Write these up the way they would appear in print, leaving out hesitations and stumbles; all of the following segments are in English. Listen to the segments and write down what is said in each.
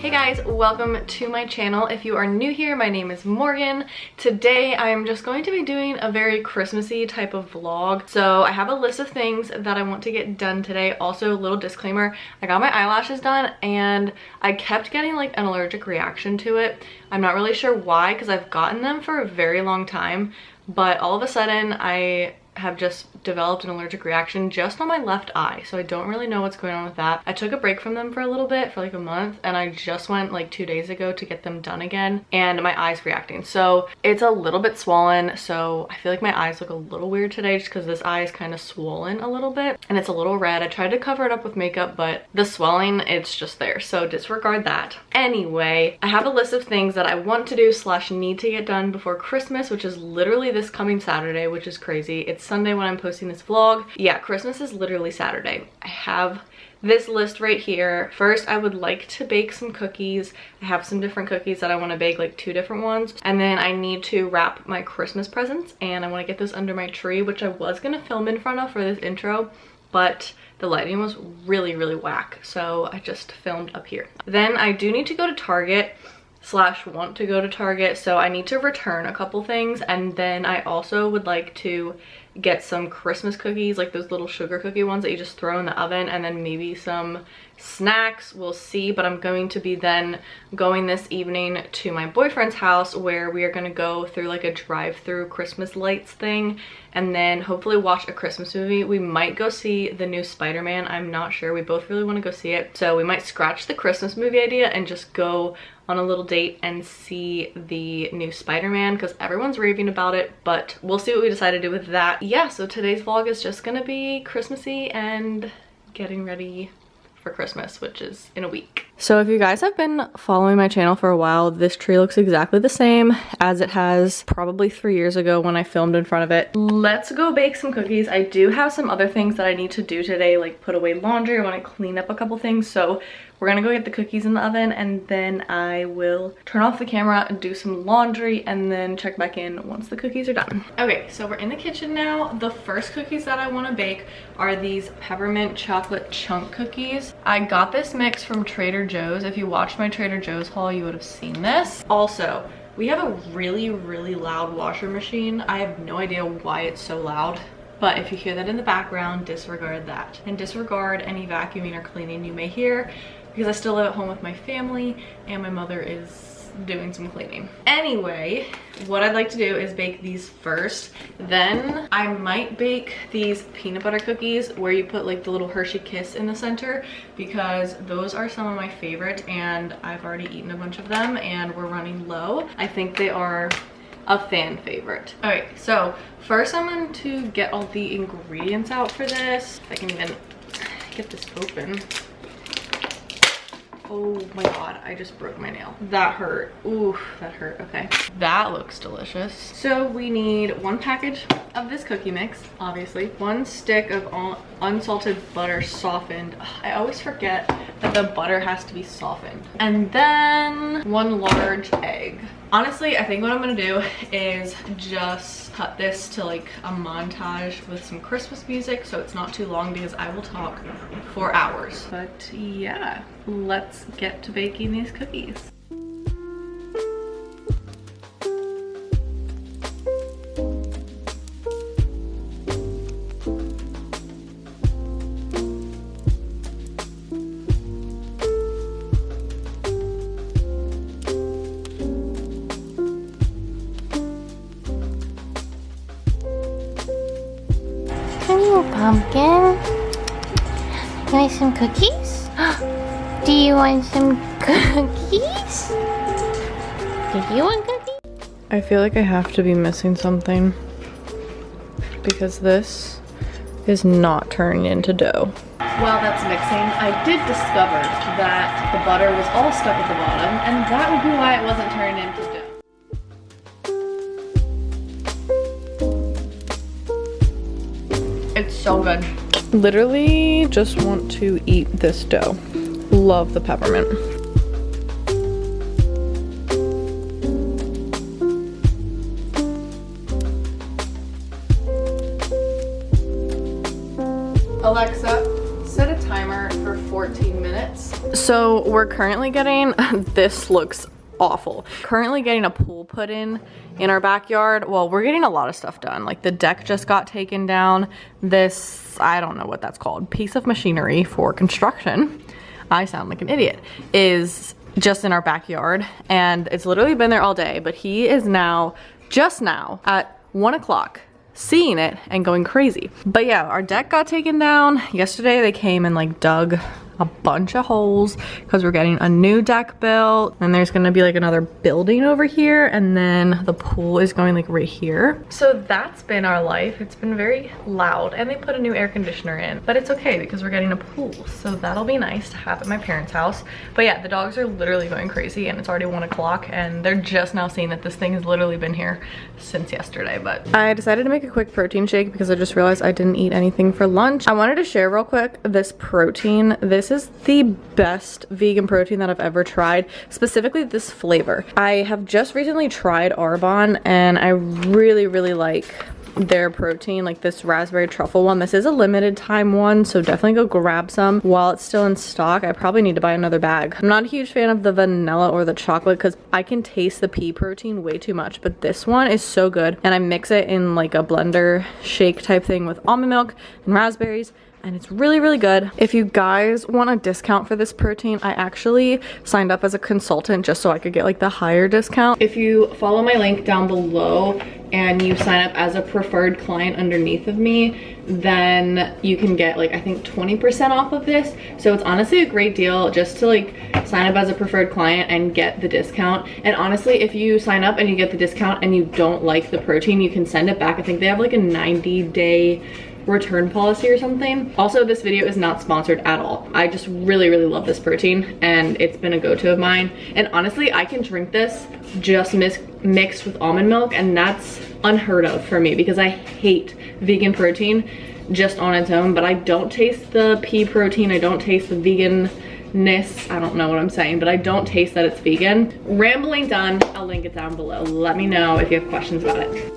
Hey guys, welcome to my channel. If you are new here, my name is Morgan. Today I am just going to be doing a very Christmassy type of vlog. So I have a list of things that I want to get done today. Also, a little disclaimer, I got my eyelashes done and I kept getting like an allergic reaction to it. I'm not really sure why because I've gotten them for a very long time, but all of a sudden I have just developed an allergic reaction just on my left eye, so I don't really know what's going on with that. I took a break from them for a little bit, for like a month, and I just went like 2 days ago to get them done again, and my eye's reacting. So it's a little bit swollen, so I feel like my eyes look a little weird today just because this eye is kind of swollen a little bit and it's a little red. I tried to cover it up with makeup, but the swelling, it's just there, so disregard that. Anyway, I have a list of things that I want to do / need to get done before Christmas, which is literally this coming Saturday, which is crazy. It's Sunday when I'm posting this vlog. Yeah, Christmas is literally Saturday. I have this list right here. First, I would like to bake some cookies. I have some different cookies that I want to bake, like 2 different ones. And then I need to wrap my Christmas presents, and I want to get this under my tree, which I was going to film in front of for this intro, but the lighting was really whack, so I just filmed up here. Then I do need to go to Target / want to go to Target, so I need to return a couple things, and then I also would like to get some Christmas cookies, like those little sugar cookie ones that you just throw in the oven, and then maybe some snacks. We'll see, but I'm going to be then going this evening to my boyfriend's house where we are going to go through like a drive-through Christmas lights thing and then hopefully watch a Christmas movie. We might go see the new Spider-Man. I'm not sure. We both really want to go see it, so we might scratch the Christmas movie idea and just go on a little date and see the new Spider-Man because everyone's raving about it, but we'll see what we decide to do with that. Yeah, so today's vlog is just gonna be Christmassy and getting ready for Christmas, which is in a week. So if you guys have been following my channel for a while, this tree looks exactly the same as it has probably 3 years ago when I filmed in front of it. Let's go bake some cookies. I do have some other things that I need to do today, like put away laundry. I want to clean up a couple things, so we're gonna go get the cookies in the oven and then I will turn off the camera and do some laundry and then check back in once the cookies are done. Okay, so we're in the kitchen now. The first cookies that I want to bake are these peppermint chocolate chunk cookies. I got this mix from Trader Joe's. If you watched my Trader Joe's haul, you would have seen this. Also, we have a really loud washer machine. I have no idea why it's so loud, but if you hear that in the background, disregard that. And disregard any vacuuming or cleaning you may hear because I still live at home with my family and my mother is doing some cleaning. Anyway, what I'd like to do is bake these first. Then I might bake these peanut butter cookies where you put like the little Hershey Kiss in the center because those are some of my favorite and I've already eaten a bunch of them and we're running low. I think they are a fan favorite. Alright, so first I'm going to get all the ingredients out for this. If I can even get this open. Oh my god, I just broke my nail. That hurt. Ooh, that hurt. Okay. That looks delicious. So we need 1 package of this cookie mix, obviously. 1 stick of unsalted butter softened. Ugh, I always forget that the butter has to be softened. And then 1 large egg. Honestly, I think what I'm gonna do is just cut this to like a montage with some Christmas music so it's not too long because I will talk for hours. But yeah, let's get to baking these cookies. Pumpkin, you want some cookies? Do you want some cookies? Do you want cookies? I feel like I have to be missing something because this is not turning into dough. While that's mixing, I did discover that the butter was all stuck at the bottom and that would be why it wasn't turning into dough. It's so good. Literally just want to eat this dough. Love the peppermint. Alexa, set a timer timer for 14 minutes. So we're currently getting, this looks awful. Currently getting a pool put in our backyard. Well, we're getting a lot of stuff done. Like the deck just got taken down. This, I don't know what that's called, piece of machinery for construction, I sound like an idiot, is just in our backyard. And it's literally been there all day, but he is now, just now, at 1 o'clock, seeing it and going crazy. But yeah, our deck got taken down. Yesterday they came and like dug a bunch of holes because we're getting a new deck built, and there's gonna be like another building over here, and then the pool is going like right here. So that's been our life. It's been very loud, and they put a new air conditioner in, but it's okay because we're getting a pool, so that'll be nice to have at my parents' house. But yeah, the dogs are literally going crazy, and it's already 1 o'clock, and they're just now seeing that this thing has literally been here since yesterday. But I decided to make a quick protein shake because I just realized I didn't eat anything for lunch. I wanted to share real quick this protein. This is the best vegan protein that I've ever tried, specifically this flavor. I have just recently tried Arbonne, and I really, really like their protein, like this raspberry truffle one. This is a limited time one, so definitely go grab some while it's still in stock. I probably need to buy another bag. I'm not a huge fan of the vanilla or the chocolate because I can taste the pea protein way too much, but this one is so good, and I mix it in like a blender shake type thing with almond milk and raspberries, and it's really, really good. If you guys want a discount for this protein, I actually signed up as a consultant just so I could get like the higher discount. If you follow my link down below and you sign up as a preferred client underneath of me, then you can get like, I think 20% off of this. So it's honestly a great deal just to like sign up as a preferred client and get the discount. And honestly, if you sign up and you get the discount and you don't like the protein, you can send it back. I think they have like a 90-day return policy or something. Also, this video is not sponsored at all. I just really, really love this protein, and it's been a go-to of mine. And honestly, I can drink this just mixed with almond milk, and that's unheard of for me because I hate vegan protein just on its own. But I don't taste the pea protein, I don't taste the vegan-ness. I don't know what I'm saying, but I don't taste that it's vegan. Rambling done. I'll link it down below. Let me know if you have questions about it.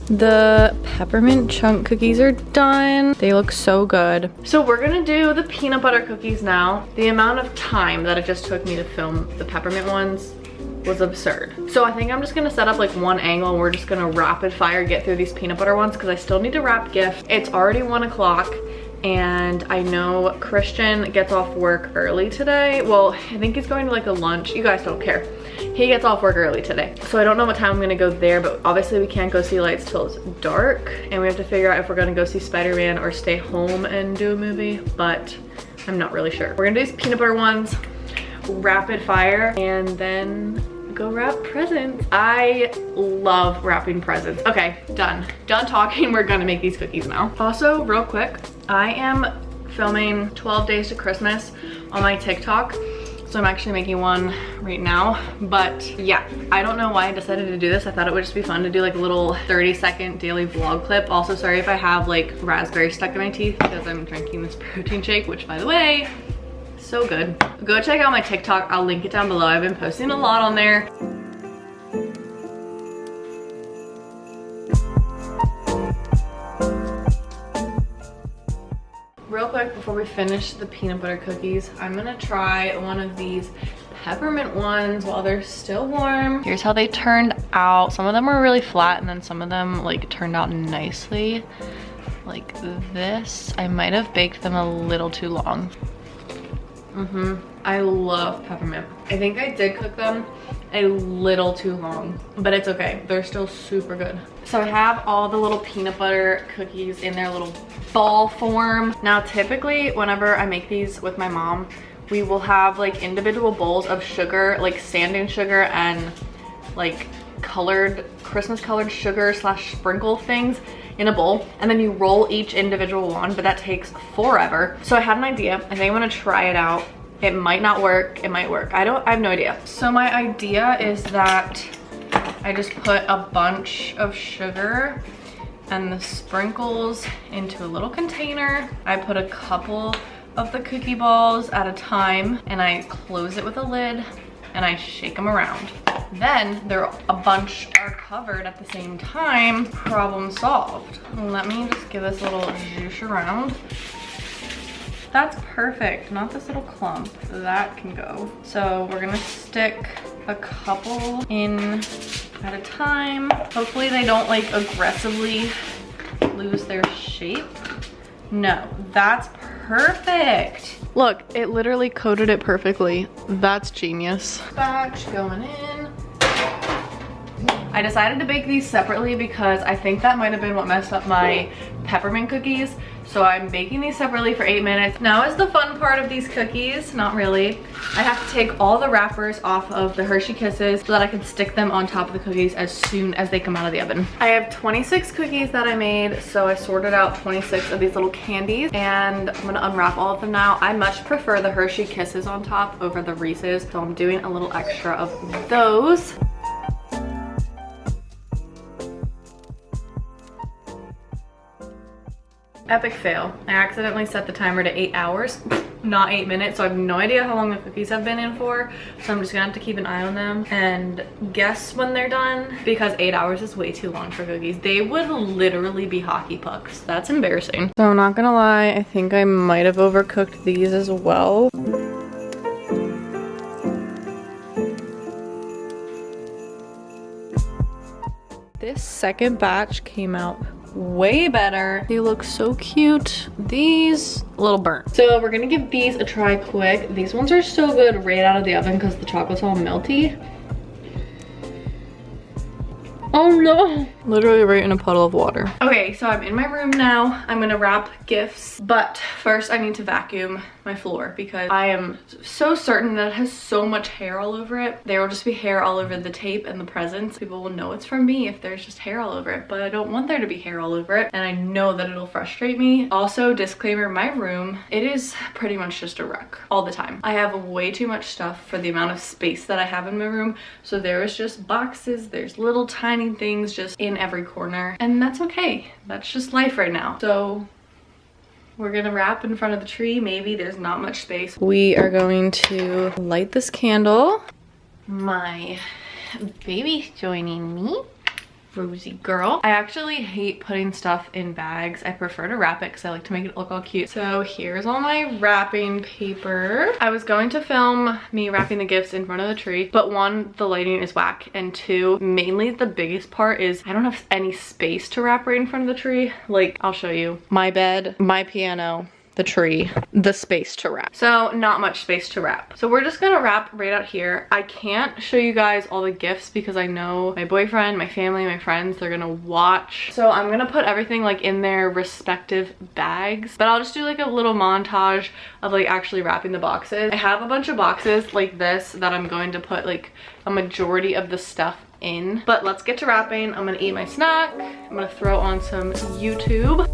The peppermint chunk cookies are done. They look so good. So we're gonna do the peanut butter cookies now. The amount of time that it just took me to film the peppermint ones was absurd. So I think I'm just gonna set up like one angle, and we're just gonna rapid fire get through these peanut butter ones because I still need to wrap gift. It's already 1 o'clock. And I know Christian gets off work early today. Well, I think he's going to like a lunch. You guys don't care. He gets off work early today. So I don't know what time I'm gonna go there, but obviously we can't go see lights till it's dark. And we have to figure out if we're gonna go see Spider-Man or stay home and do a movie, but I'm not really sure. We're gonna do these peanut butter ones, rapid fire, and then go wrap presents. I love wrapping presents. Okay, done talking. We're gonna make these cookies now. Also, real quick, I am filming 12 Days to Christmas on my TikTok. So I'm actually making one right now. But yeah, I don't know why I decided to do this. I thought it would just be fun to do like a little 30-second daily vlog clip. Also, sorry if I have like raspberry stuck in my teeth because I'm drinking this protein shake, which by the way, so good. Go check out my TikTok. I'll link it down below. I've been posting a lot on there. Real quick before we finish the peanut butter cookies, I'm gonna try one of these peppermint ones while they're still warm. Here's how they turned out. Some of them were really flat, and then some of them like turned out nicely. Like this. I might have baked them a little too long. I love peppermint. I think I did cook them a little too long, but it's okay. They're still super good. So I have all the little peanut butter cookies in their little ball form. Now, typically whenever I make these with my mom, we will have like individual bowls of sugar, like sanding sugar and like colored, Christmas colored sugar slash sprinkle things in a bowl, and then you roll each individual one, but that takes forever. So I had an idea. I think I'm gonna try it out. It might not work, it might work. I have no idea. So my idea is that I just put a bunch of sugar and the sprinkles into a little container. I put a couple of the cookie balls at a time, and I close it with a lid, and I shake them around. then a bunch are covered at the same time. Problem solved. Let me just give this a little zhoosh around. That's perfect, not this little clump. That can go. So we're gonna stick a couple in at a time. Hopefully they don't like aggressively lose their shape. No, that's perfect. Look, it literally coated it perfectly. That's genius. Batch going in. I decided to bake these separately because I think that might have been what messed up my peppermint cookies. So I'm baking these separately for 8 minutes. Now is the fun part of these cookies. Not really. I have to take all the wrappers off of the Hershey Kisses so that I can stick them on top of the cookies as soon as they come out of the oven. I have 26 cookies that I made, so I sorted out 26 of these little candies, and I'm gonna unwrap all of them now. I much prefer the Hershey Kisses on top over the Reese's, so I'm doing a little extra of those. Epic fail. I accidentally set the timer to 8 hours, not 8 minutes, so I have no idea how long the cookies have been in for. So I'm just gonna have to keep an eye on them and guess when they're done, because 8 hours is way too long for cookies. They would literally be hockey pucks. That's embarrassing. So I'm not gonna lie, I think I might have overcooked these as well. This second batch came out way better. They look so cute. These a little burnt. So we're gonna give these a try quick. These ones are so good right out of the oven because the chocolate's all melty. Oh no. Literally right in a puddle of water. Okay, so I'm in my room now. I'm gonna wrap gifts, but first I need to vacuum my floor because I am so certain that it has so much hair all over it. There will just be hair all over the tape and the presents. People will know it's from me if there's just hair all over it, but I don't want there to be hair all over it, and I know that it'll frustrate me. Also, disclaimer, my room, it is pretty much just a wreck all the time. I have way too much stuff for the amount of space that I have in my room, so there is just boxes, there's little tiny things just in every corner, and that's okay. That's just life right now. So we're gonna wrap in front of the tree. Maybe there's not much space. We are going to light this candle. My baby's joining me. Rosie girl. I actually hate putting stuff in bags. I prefer to wrap it because I like to make it look all cute. So here's all my wrapping paper. I was going to film me wrapping the gifts in front of the tree, but one, the lighting is whack, and two, mainly the biggest part is I don't have any space to wrap right in front of the tree. Like, I'll show you. My bed, my piano, the tree, the space to wrap. So not much space to wrap. So we're just gonna wrap right out here. I can't show you guys all the gifts because I know my boyfriend, my family, my friends, they're gonna watch. So I'm gonna put everything like in their respective bags, but I'll just do like a little montage of like actually wrapping the boxes. I have a bunch of boxes like this that I'm going to put like a majority of the stuff in, but let's get to wrapping. I'm gonna eat my snack. I'm gonna throw on some YouTube.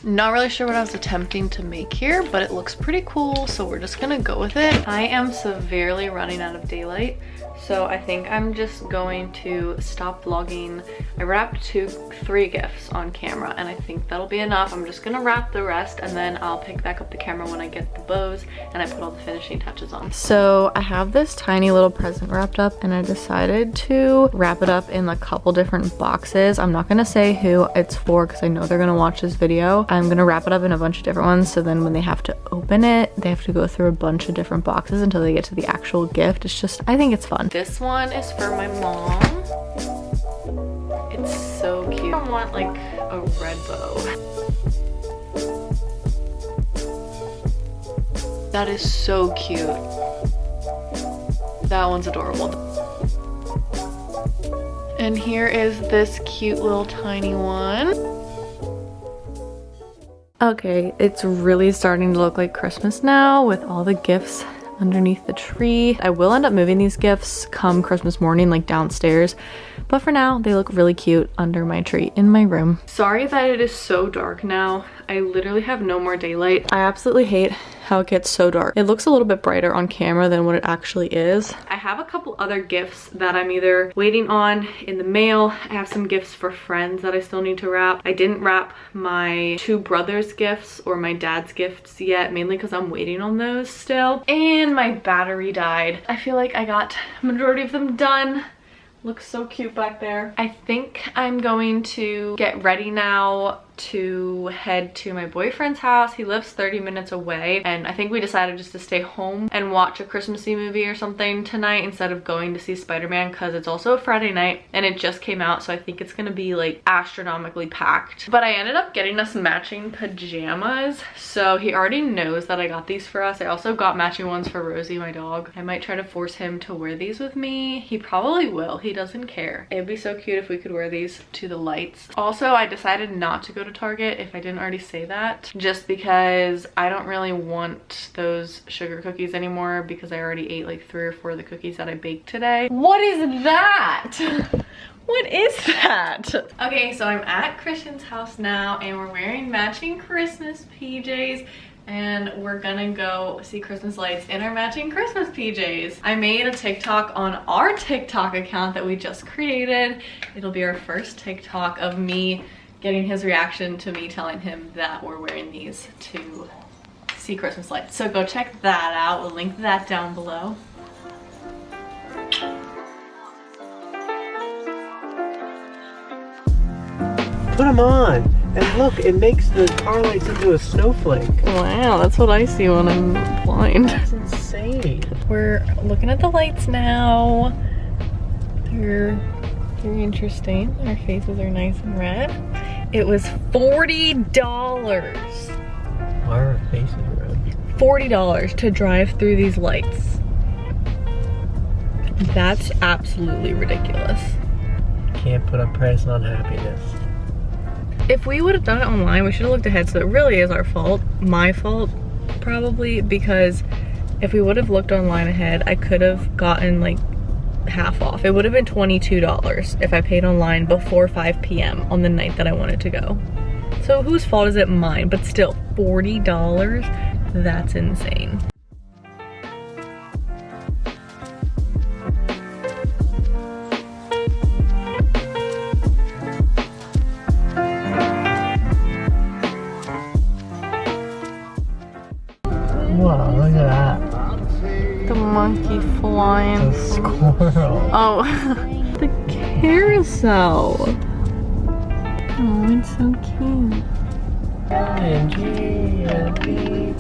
Not really sure what I was attempting to make here, but it looks pretty cool, so we're just gonna go with it. I am severely running out of daylight, so I think I'm just going to stop vlogging. I wrapped 3 gifts on camera, and I think that'll be enough. I'm just gonna wrap the rest, and then I'll pick back up the camera when I get the bows and I put all the finishing touches on. So I have this tiny little present wrapped up, and I decided to wrap it up in a couple different boxes. I'm not gonna say who it's for because I know they're gonna watch this video. I'm gonna wrap it up in a bunch of different ones, so then when they have to open it, they have to go through a bunch of different boxes until they get to the actual gift. It's just, I think it's fun. This one is for my mom. It's so cute. I want like a red bow. That is so cute. That one's adorable. And here is this cute little tiny one. Okay, it's really starting to look like Christmas now with all the gifts underneath the tree. I will end up moving these gifts come Christmas morning, like downstairs, but for now they look really cute under my tree in my room. Sorry that it is so dark now. I literally have no more daylight. I absolutely hate how it gets so dark. It looks a little bit brighter on camera than what it actually is. I have a couple other gifts that I'm either waiting on in the mail. I have some gifts for friends that I still need to wrap. I didn't wrap my two brothers' gifts or my dad's gifts yet, mainly because I'm waiting on those still. And my battery died. I feel like I got majority of them done. Looks so cute back there. I think I'm going to get ready now to head to my boyfriend's house. He lives 30 minutes away, and I think we decided just to stay home and watch a Christmassy movie or something tonight instead of going to see Spider-Man, because it's also a Friday night and it just came out, so I think it's gonna be like astronomically packed. But I ended up getting us matching pajamas, so he already knows that I got these for us. I also got matching ones for Rosie, my dog. I might try to force him to wear these with me. He probably will. He doesn't care. It'd be so cute if we could wear these to the lights. Also, I decided not to go to Target, if I didn't already say that, just because I don't really want those sugar cookies anymore, because I already ate like 3 or 4 of the cookies that I baked today. What is that? What is that? Okay, so I'm at Christian's house now and we're wearing matching Christmas PJs. And we're gonna go see Christmas lights in our matching Christmas PJs. I made a TikTok on our TikTok account that we just created. It'll be our first TikTok of me getting his reaction to me telling him that we're wearing these to see Christmas lights. So go check that out. We'll link that down below. Put them on, and look, it makes the car lights into a snowflake. Wow, that's what I see when I'm blind. That's insane. We're looking at the lights now. They're very interesting. Our faces are nice and red. It was $40. Why are our faces red? $40 to drive through these lights. That's absolutely ridiculous. Can't put a price on happiness. If we would have done it online, we should have looked ahead, so it really is our fault. My fault, probably, because if we would have looked online ahead, I could have gotten like half off. It would have been $22 if I paid online before 5 p.m. on the night that I wanted to go. So whose fault is it? Mine. But still, $40? That's insane. Wow, look at that. The monkey flying. The squirrel. Oh, the carousel. Oh, it's so cute. And G and B.